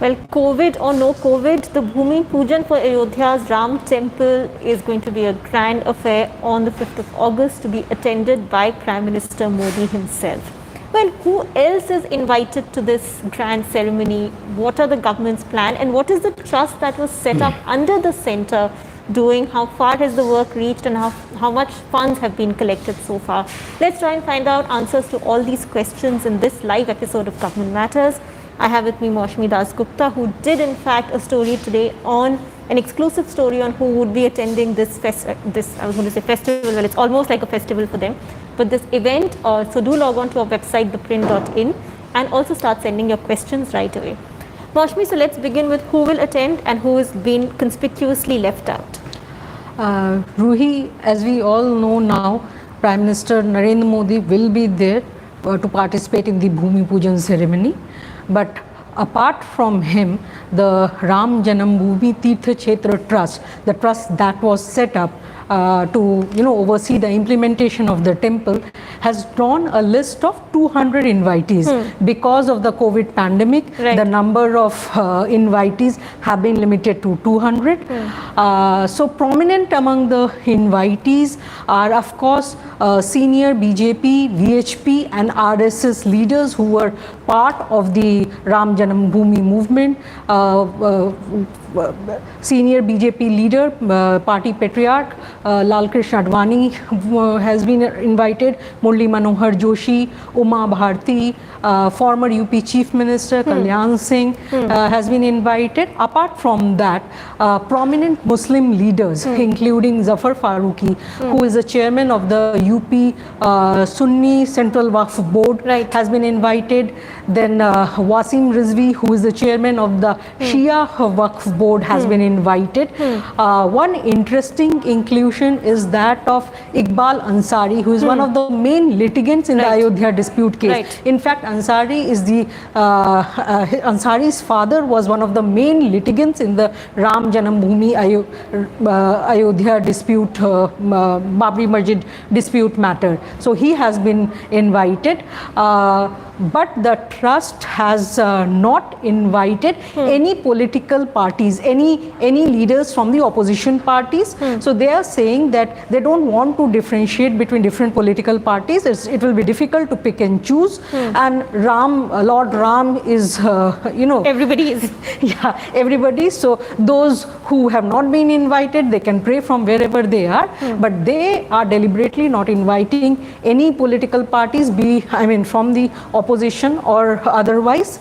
Well, COVID or no COVID, the Bhumi Pujan for Ayodhya's Ram Temple is going to be a grand affair on the 5th of August to be attended by Prime Minister Modi himself. Well, who else is invited to this grand ceremony? What are the government's plan and what is the trust that was set up under the centre doing? How far has the work reached and how much funds have been collected so far? Let's try and find out answers to all these questions in this live episode of Government Matters. I have with me Maushmi Das Gupta, who did in fact a story today on an exclusive story on who would be attending this I was going to say festival, well it's almost like a festival for them, but this event. So do log on to our website ThePrint.in and also start sending your questions right away. Maushmi, so let's begin with who will attend and who is being conspicuously left out. Ruhi, as we all know now, Prime Minister Narendra Modi will be there to participate in the Bhumi Pujan ceremony. But apart from him, the Ram Janambhoomi Tirtha Kshetra Trust, the trust that was set up to oversee the implementation of the temple, has drawn a list of 200 invitees. Because of the COVID pandemic, the number of invitees have been limited to 200. So prominent among the invitees are, of course, senior BJP, VHP and RSS leaders who were part of the Ram Janambhoomi movement. Senior BJP leader, party patriarch Lal Krishna Advani has been invited, Murli Manohar Joshi, Uma Bharti, former UP Chief Minister Kalyan Singh has been invited. Apart from that, prominent Muslim leaders including Zafar Farooqi, who is the chairman of the UP Sunni Central Waqf Board, has been invited. Then Wasim Rizvi, who is the chairman of the Shia Waqf Board, has been invited. One interesting inclusion is that of Iqbal Ansari, who is one of the main litigants in the Ayodhya dispute case. In fact, Ansari is Ansari's father was one of the main litigants in the Ram Janambhoomi Ayodhya dispute, Babri Masjid dispute matter. So he has been invited. But the trust has not invited any political parties, any leaders from the opposition parties. So they are saying that they don't want to differentiate between different political parties. It will be difficult to pick and choose. And Lord Ram is, everybody is. Yeah, everybody. So those who have not been invited, they can pray from wherever they are. But they are deliberately not inviting any political parties, from the opposition or otherwise.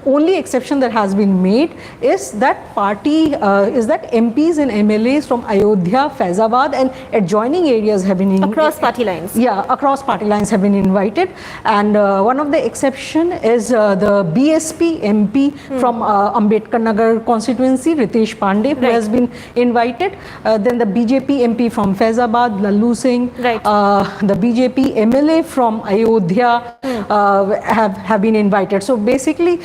Only exception that has been made is that MPs and MLAs from Ayodhya, Faizabad and adjoining areas have been across party lines. Yeah, across party lines have been invited. And one of the exception is the BSP MP from Ambedkar Nagar constituency, Ritesh Pandey, who has been invited. Then the BJP MP from Faizabad, Lallu Singh. The BJP MLA from Ayodhya have been invited. So basically,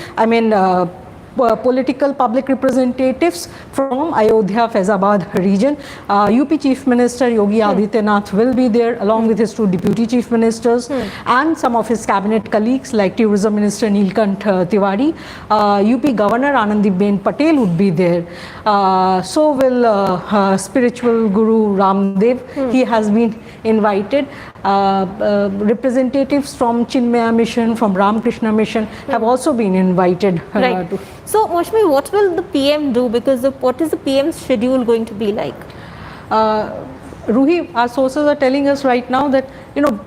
political public representatives from Ayodhya, Faizabad region. UP Chief Minister Yogi Adityanath will be there along with his two deputy chief ministers and some of his cabinet colleagues like Tourism Minister Neelkant Tiwari. UP Governor Anandiben Patel would be there. So will spiritual guru Ramdev. He has been invited. Representatives from Chinmaya Mission, from Ramakrishna Mission have also been invited. So, Maushmi, what will the PM do? Because what is the PM's schedule going to be like? Ruhi, our sources are telling us right now that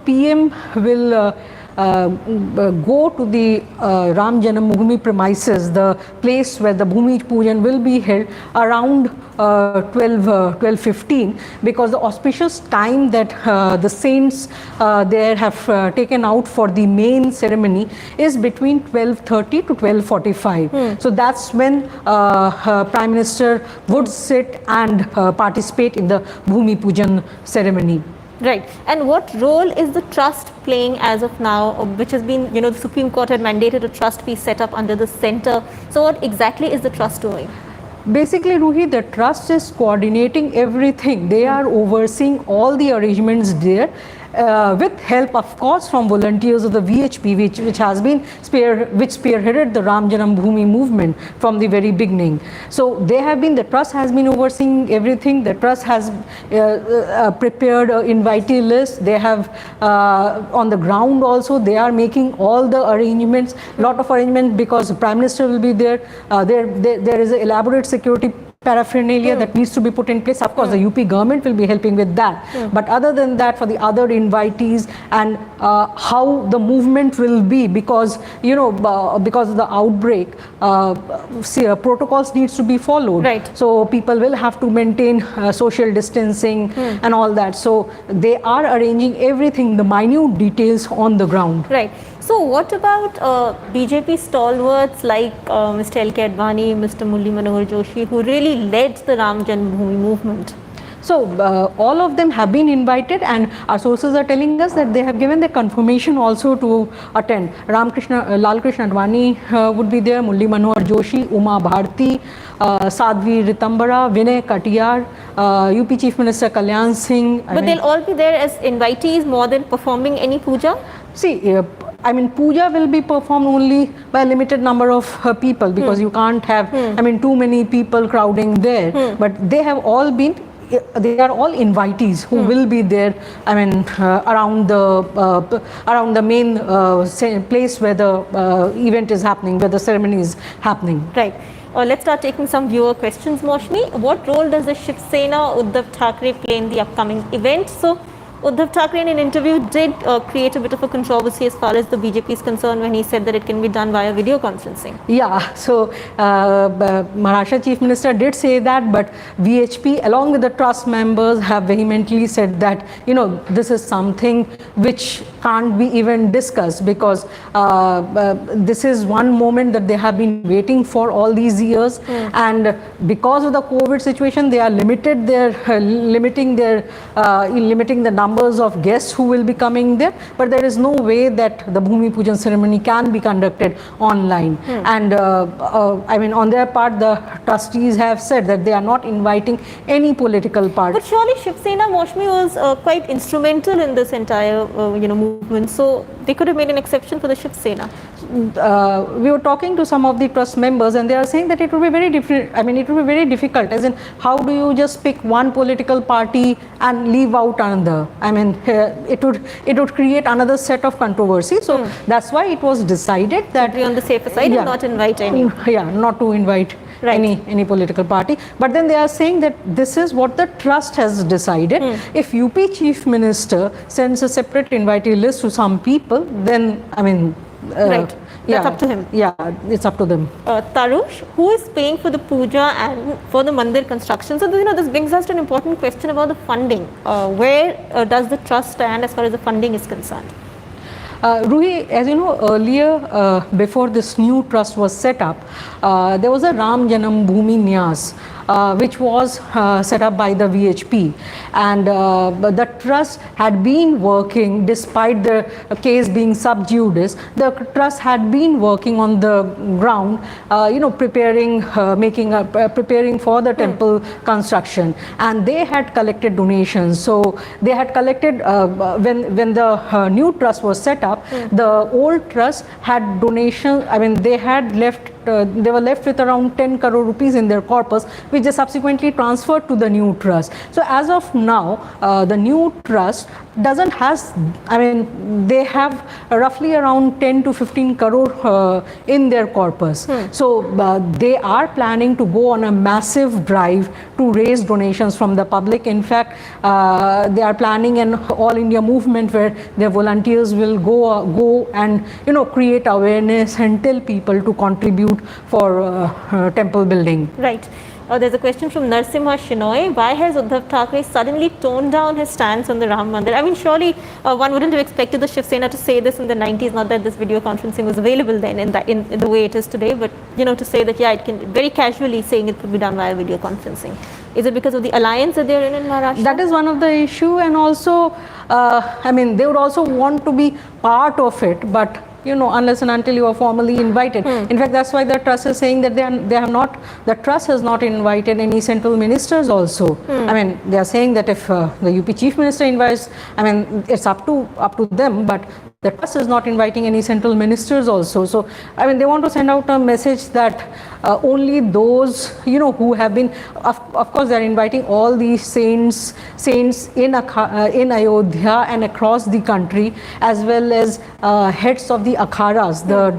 PM will go to the Ram Janambhoomi premises, the place where the Bhumi Pujan will be held, around 12:15, because the auspicious time that the saints there have taken out for the main ceremony is between 12:30 to 12:45. So that's when Prime Minister would sit and participate in the Bhumi Pujan ceremony. Right. And what role is the trust playing as of now, which has been, the Supreme Court had mandated a trust be set up under the center. So what exactly is the trust doing? Basically, Ruhi, the trust is coordinating everything. They are overseeing all the arrangements there. with help, of course, from volunteers of the VHP, which has been spearheaded the Ram Janambhoomi movement from the very beginning. So they have been, the trust has been overseeing everything. The trust has prepared an invitee list. They have on the ground also, they are making all the arrangements, lot of arrangements, because the Prime Minister will be there. There is an elaborate security paraphernalia that needs to be put in place. Of course, the UP government will be helping with that. But other than that, for the other invitees and how the movement will be, because because of the outbreak, protocols needs to be followed. Right. So people will have to maintain social distancing and all that. So they are arranging everything, the minute details on the ground. Right. So what about BJP stalwarts like Mr. L.K. Advani, Mr. Murli Manohar Joshi, who really led the Ram Janambhoomi movement? So all of them have been invited, and our sources are telling us that they have given the confirmation also to attend. Lal Krishna Advani would be there, Murli Manohar Joshi, Uma Bharti, Sadhvi Ritambara, Vinay Katiyar, UP Chief Minister Kalyan Singh. But they'll all be there as invitees more than performing any puja? See, puja will be performed only by a limited number of people, because you can't have, too many people crowding there. But they have all been, they are all invitees who will be there, around the main place where the event is happening, where the ceremony is happening. Right. Let's start taking some viewer questions, Moshmi. What role does the Shiv Sena Uddhav Thackeray play in the upcoming event? So, Uddhav Thackeray in an interview did create a bit of a controversy as far as the BJP is concerned, when he said that it can be done via video conferencing. Yeah, so Maharashtra Chief Minister did say that, but VHP along with the trust members have vehemently said that, this is something which can't be even discussed, because this is one moment that they have been waiting for all these years, and because of the COVID situation, they are limiting the numbers of guests who will be coming there, but there is no way that the Bhumi Pujan ceremony can be conducted online. And on their part, the trustees have said that they are not inviting any political party. But surely Shiv Sena, Moshmi, was quite instrumental in this entire movement, so they could have made an exception for the Shiv Sena. We were talking to some of the trust members, and they are saying that it will be very different. It will be very difficult, as in, how do you just pick one political party and leave out another? It would create another set of controversy. So that's why it was decided that, to be on the safer side, and not invite any. Yeah, not to invite any political party. But then they are saying that this is what the trust has decided. If UP Chief Minister sends a separate invitee list to some people, then right. That's up to him. Yeah, it's up to them. Tarush, who is paying for the puja and for the mandir construction? So, this brings us to an important question about the funding. Where does the trust stand as far as the funding is concerned? Ruhi, as you know, earlier, before this new trust was set up, there was a Ram Janambhoomi Nyas, which was set up by the VHP, and the trust had been working despite the case being sub judice. The trust had been working on the ground, preparing for the temple construction, and they had collected donations. So they had collected when the new trust was set up. The old trust had donations. They had left. They were left with around 10 crore rupees in their corpus, which they subsequently transferred to the new trust. So as of now, the new trust doesn't has, they have roughly around 10 to 15 crore in their corpus. So they are planning to go on a massive drive to raise donations from the public. In fact, they are planning an all India movement where their volunteers will go and create awareness and tell people to contribute for temple building. Right. There's a question from Narsimha Shinoy. Why has Uddhav Thackeray suddenly toned down his stance on the Ram Mandir? Surely one wouldn't have expected the Shiv Sena to say this in the 90s, not that this video conferencing was available then in the way it is today, but to say that, it can, very casually saying it could be done via video conferencing. Is it because of the alliance that they're in Maharashtra? That is one of the issue, and also, they would also want to be part of it, but unless and until you are formally invited. In fact, that's why the trust is saying that the trust has not invited any central ministers also. I mean, they are saying that if the UP chief minister invites, I mean, it's up to them, but the trust is not inviting any central ministers also. So, I mean, they want to send out a message that only those, who have been, of course, they are inviting all these saints in Ayodhya and across the country, as well as heads of the akharas, the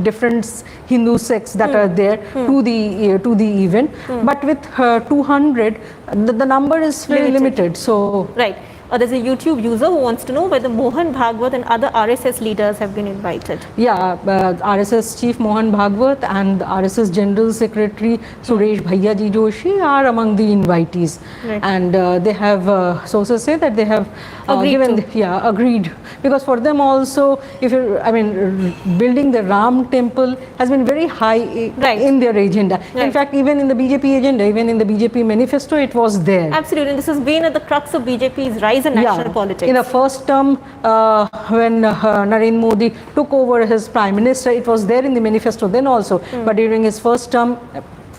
different Hindu sects that are there to the event. But with 200, the number is very limited. So right. There's a YouTube user who wants to know whether Mohan Bhagwat and other RSS leaders have been invited. Yeah, RSS chief Mohan Bhagwat and RSS general secretary Suresh Bhaiyaji Joshi are among the invitees. Right. And they have, sources say that they have agreed. Because for them also, building the Ram temple has been very high in their agenda. Right. In fact, even in the BJP agenda, even in the BJP manifesto, it was there. Absolutely. And this has been at the crux of BJP's rise in national politics. In the first term, when Narendra Modi took over as Prime Minister, it was there in the manifesto then also. But during his first term,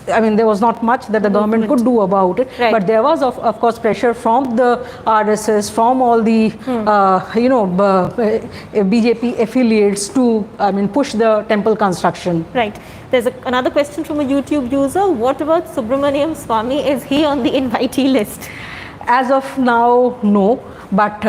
I mean, there was not much that the government could do about it. Right. But there was, of course, pressure from the RSS, from all the, BJP affiliates to, push the temple construction. Right. There's another question from a YouTube user. What about Subramaniam Swamy? Is he on the invitee list? As of now, no. But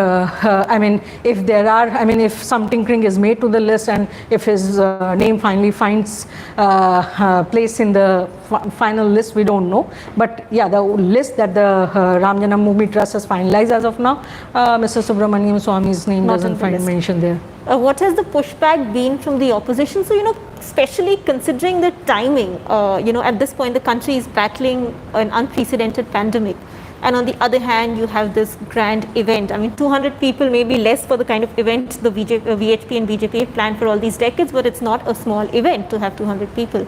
if there are, if some tinkering is made to the list and if his name finally finds place in the final list, we don't know. But yeah, the list that the Ram Janambhoomi Trust has finalized as of now, Mr. Subramaniam Swamy's name doesn't find mention there. What has the pushback been from the opposition? So, especially considering the timing, at this point the country is battling an unprecedented pandemic. And on the other hand, you have this grand event. 200 people may be less for the kind of event the VHP and BJP have planned for all these decades, but it's not a small event to have 200 people.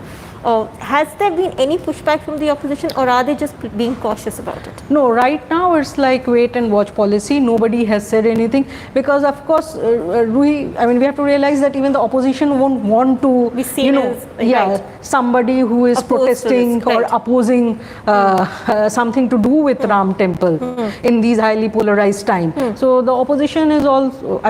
Has there been any pushback from the opposition, or are they just being cautious about it? No, right now it's like wait and watch policy. Nobody has said anything because, of course, we have to realize that even the opposition won't want to be seen as somebody who is protesting or opposing something to do with Ram Temple in these highly polarized times. So the opposition is also,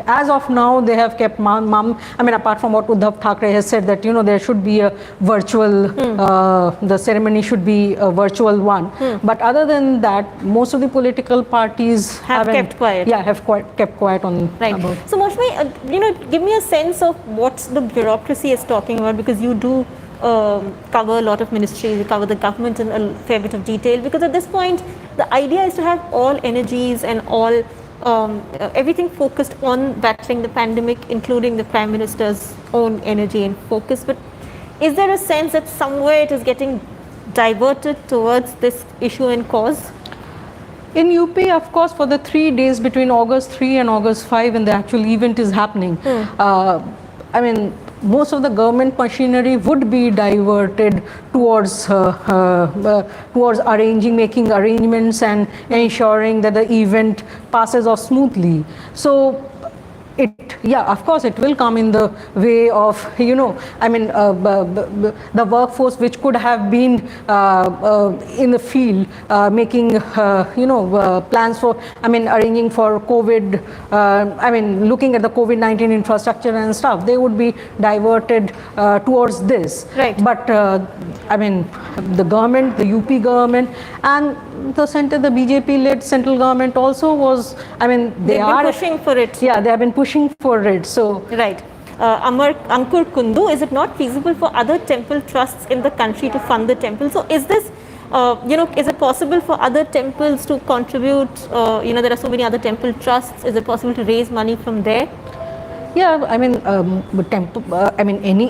as of now, they have kept mum. Apart from what Uddhav Thackeray has said that there should be a virtual, the ceremony should be a virtual one. But other than that, most of the political parties have kept quiet. Yeah, have kept quiet on. Right. So Maushami, give me a sense of what the bureaucracy is talking about, because you do cover a lot of ministries, you cover the government in a fair bit of detail, because at this point, the idea is to have all energies and all everything focused on battling the pandemic, including the Prime Minister's own energy and focus. But is there a sense that somewhere it is getting diverted towards this issue and cause? In UP, of course, for the 3 days between August 3 and August 5 when the actual event is happening, most of the government machinery would be diverted towards making arrangements and ensuring that the event passes off smoothly. So of course, it will come in the way of, the workforce which could have been in the field making, plans for, arranging for COVID, looking at the COVID-19 infrastructure and stuff. They would be diverted towards this. Right. But, the government, the UP government and the center, the BJP-led central government also was, they are pushing for it. Yeah, they have been pushing for it. So right. Ankur Kundu, is it not feasible for other temple trusts in the country to fund the temple? So is this, is it possible for other temples to contribute? There are so many other temple trusts. Is it possible to raise money from there? Yeah,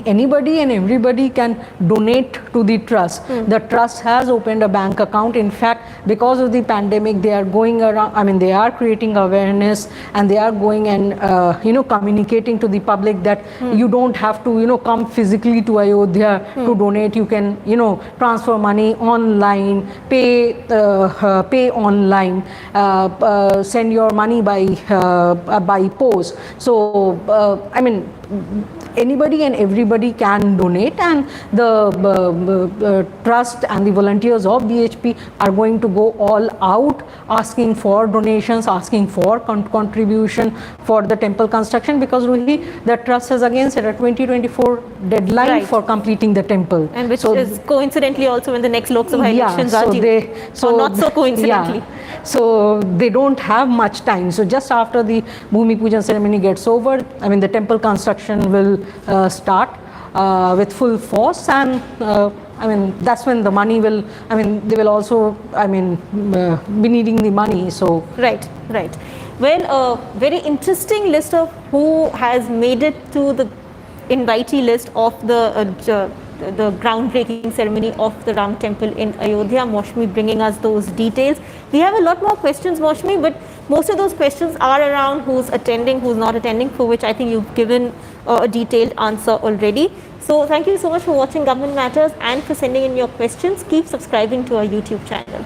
anybody and everybody can donate to the trust. The trust has opened a bank account. In fact, because of the pandemic, they are going around, they are creating awareness and they are going and, communicating to the public that you don't have to, come physically to Ayodhya to donate. You can, transfer money online, pay online, send your money by post. So, anybody and everybody can donate, and the trust and the volunteers of BHP are going to go all out asking for donations, asking for contribution for the temple construction, because Ruhi, the trust has again set a 2024 deadline Right. for completing the temple. And which So is coincidentally also when the next Lok Sabha elections are due. Or not so coincidentally. Yeah, so they don't have much time. So just after the Bhumi Pujan ceremony gets over, I mean the temple construction will start with full force, and I mean that's when the money will, I mean they will also, I mean be needing the money. So Right, right. Well, a very interesting list of who has made it to the invitee list of the groundbreaking ceremony of the Ram temple in Ayodhya. Moshmi bringing us those details. We have a lot more questions, Moshmi, but most of those questions are around who's attending, who's not attending, for which I think you've given a detailed answer already. So thank you so much for watching Government Matters and for sending in your questions. Keep subscribing to our YouTube channel.